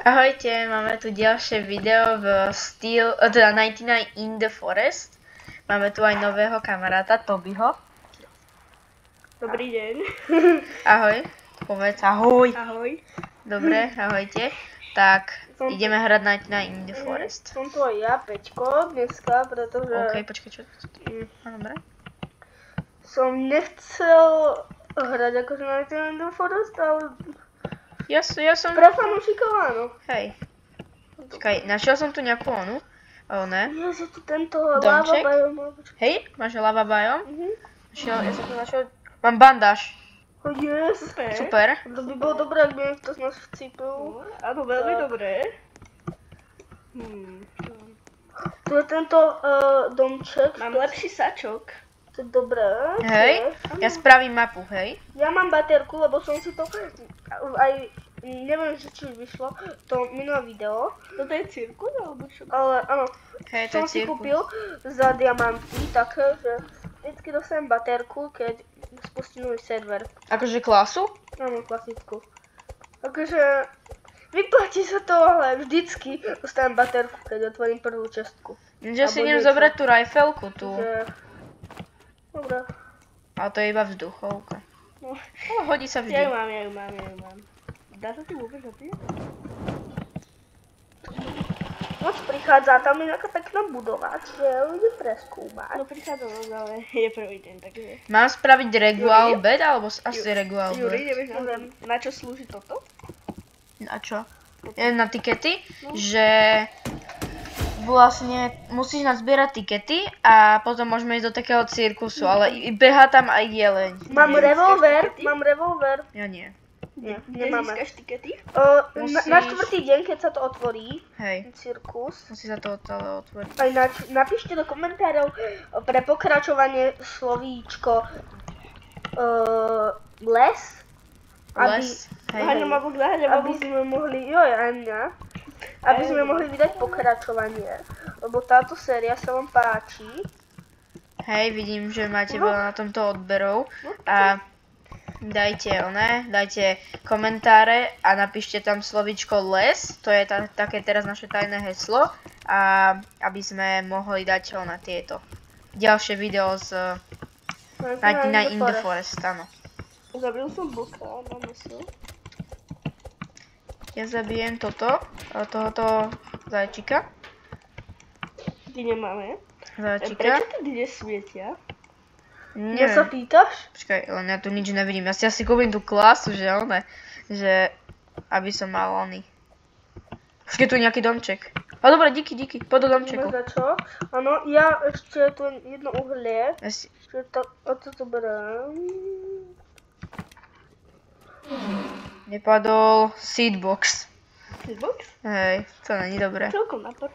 Ahojte, máme tu ďalšie video v teda 99 in the Forest. Máme tu aj nového kamaráta, Tobyho. Dobrý deň. Ahoj, povedz ahoj. Ahoj. Dobre, ahojte. Tak, ideme hrať 99 in the Forest. Som tu aj ja, Peťko, dneska, pretože OK, počkaj, čo to je? Dobre. som nechcel hrať akože 99 in the Forest, ale Ja som... pre fanúšikov áno. Hej. Počkaj, našiel som tu nejakú onu. Ne? Je tu tento Domček? lava biome. Hej, máš lava biome? Mhm. Ja som tu našiel... Mám bandáž. Oh yes. Super. To by bolo dobré, ak by niekto z nás vcípil. Áno, veľmi Tak. dobré. Tu je tento domček. Mám lepší sačok. To je dobré. Hej, ja spravím mapu, hej. Ja mám baterku, lebo som si to aj, neviem, že či vyšlo, to minulé video, Toto je cirkus, alebo čo? ale áno, Hej, to som je si cirkus. kúpil za diamanty také, že vždycky dostanem baterku, keď spustím nový server. Akože klasu? Áno, klasickú. Takže vyplatí sa to, ale vždycky dostanem baterku, keď otvorím prvú čestku. Ja si Alebo idem niečo. zobrať tú riffelku tu. Že... Dobre. Ale to je iba vzduchovka. No. Ale hodí sa Ja ju vždy. mám. Dá sa ti vôbec zabíjať? Noc prichádza, tam je nejaká pekná budova, čiže ju ide preskúmať. No prichádza noc, ale je prvý deň, takže... Mám spraviť regulál bed, alebo asi regulál Juri, bed? nevieš na čo slúži toto? A čo? Je na tikety, že vlastne musíš nazbierať tikety a potom môžeme ísť do takého cirkusu, ale behá tam aj jeleň. Mám Nezískaš revolver, tikety? mám revolver. Ja nie. Nie, nemáme. Nezískaš tikety? Na štvrtý deň, keď sa to otvorí, Hej, cirkus, musí sa to celé otvoriť. aj napíšte do komentárov pre pokračovanie slovíčko les, aby, Les, hej. aby sme mohli, aby sme mohli vydať pokračovanie, lebo táto séria sa vám páči. Hej, vidím, že máte veľa na tomto odberov a dajte komentáre a napíšte tam slovíčko les, to je také teraz naše tajné heslo a aby sme mohli dať na tieto ďalšie video z 99 in the Forest, áno. Zabil som boka na meso. Ja zabijem tohoto zajčika. Ty nemáme. Zajčika. Prečo ty nesvietia? Mňa sa pýtaš? Počkaj, len ja tu nič nevidím. Ja si asi kúpim tú klasu, že aby som mal oný. Počkaj, tu je nejaký domček. A dobre, díky, poď do domčeku. Za čo? Áno, ja ešte tu jedno uhlie, Ja si- že to beriem. Nepadol seedbox. Hitbox? Hej, to není dobré. Celkom napor.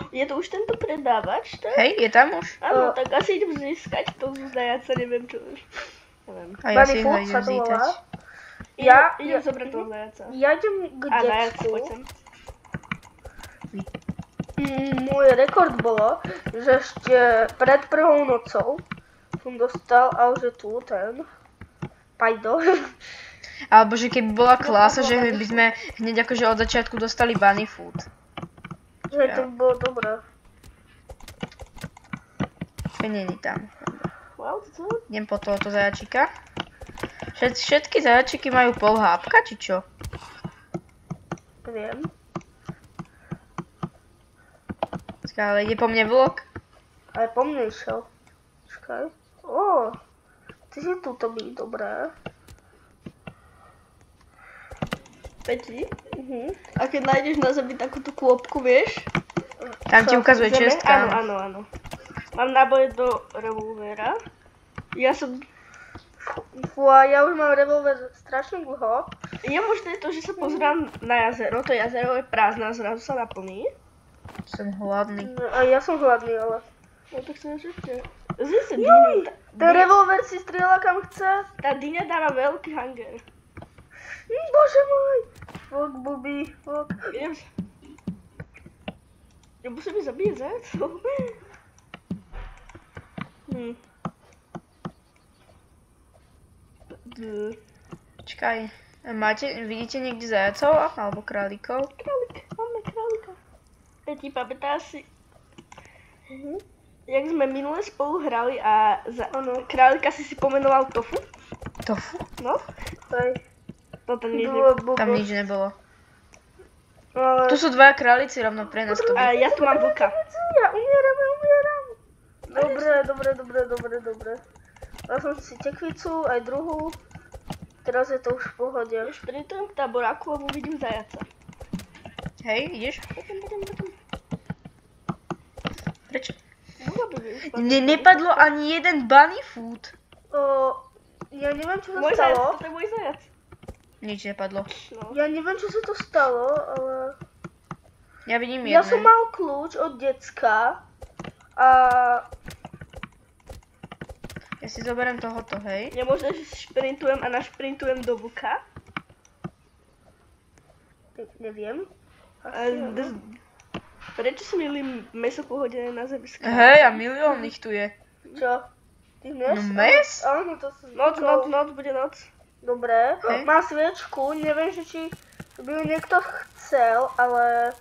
Je to už tento predávač, tak? Hej, je tam už? Áno, tak asi idem získať to zajaca, neviem čo už. Neviem. A ja si ho Bunny Food sa idem to zítať. volá. Idem zobrať toho zajaca. Ja idem k A zajac, decku. poď sem. Môj rekord bolo, že ešte pred prvou nocou som dostal, ale že tu ten pajdo. Alebo že keby bola klasa, že by sme hneď akože od začiatku dostali bunny food. Že to by bolo dobré. Čo není tam. Wow, co? Idem po tohoto zajačika. Všetky zajačiky majú pol hápka, či čo? Viem. Počkaj, ale ide po mne vlk. Aj po mne išiel. Počkaj. Ó, ty si tu to by dobré. Peti? A keď nájdeš na zemi takúto kôpku, vieš? Tam ti ukazuje Zeme? čestka. Áno. Mám náboje do revolvera. Ja som... Fú, a ja už mám revolver strašne dlho. Je možné to, že sa pozerám na jazero, to jazero je prázdne a zrazu sa naplní. Som hladný. A ja som hladný, ale... No tak sa žite. Zase Ten revolver si strieľa kam chce. tá dyňa dáva veľký hanger. Bože môj. Fok, Bubi, fok. Idem sa... Ja musím mi zabíjať zajacov. Počkaj. Vidíte niekde zajacov alebo králikov? Králik, máme králika. Peti, pamätáš si, jak sme minule spolu hrali a králika si pomenoval Tofu? Tofu? No? Hej. To tam nič Tam nič nebolo. Ale... Tu sú dvaja králici rovno pre nás. To A ja tu mám vlka. Ja umieram. Dobre. Dal som si tekvicu, aj druhú. Teraz je to už v pohode. Šprintujem k táboráku, lebo vidím zajaca. Hej, ideš? Potom. Prečo? Mohla by využívať. Nepadlo ani jeden bunny food. Ja neviem, čo sa Môj zajac, stalo. toto je môj zajac. Nič nepadlo. No. Ja neviem, čo sa to stalo, ale... Ja vidím Ja jedné. som mal kľúč od decka a... Ja si zoberiem tohoto, hej. Nemôžem, že šprintujem a našprintujem do vlka. Neviem. Prečo sú milí meso pohodené na zemi? Hej, a milión ich tu je. Čo? Ty mes? No mes? Áno, to sú Noc, bude noc. Dobre. Hej. Má sviečku, neviem, že či by ju niekto chcel, ale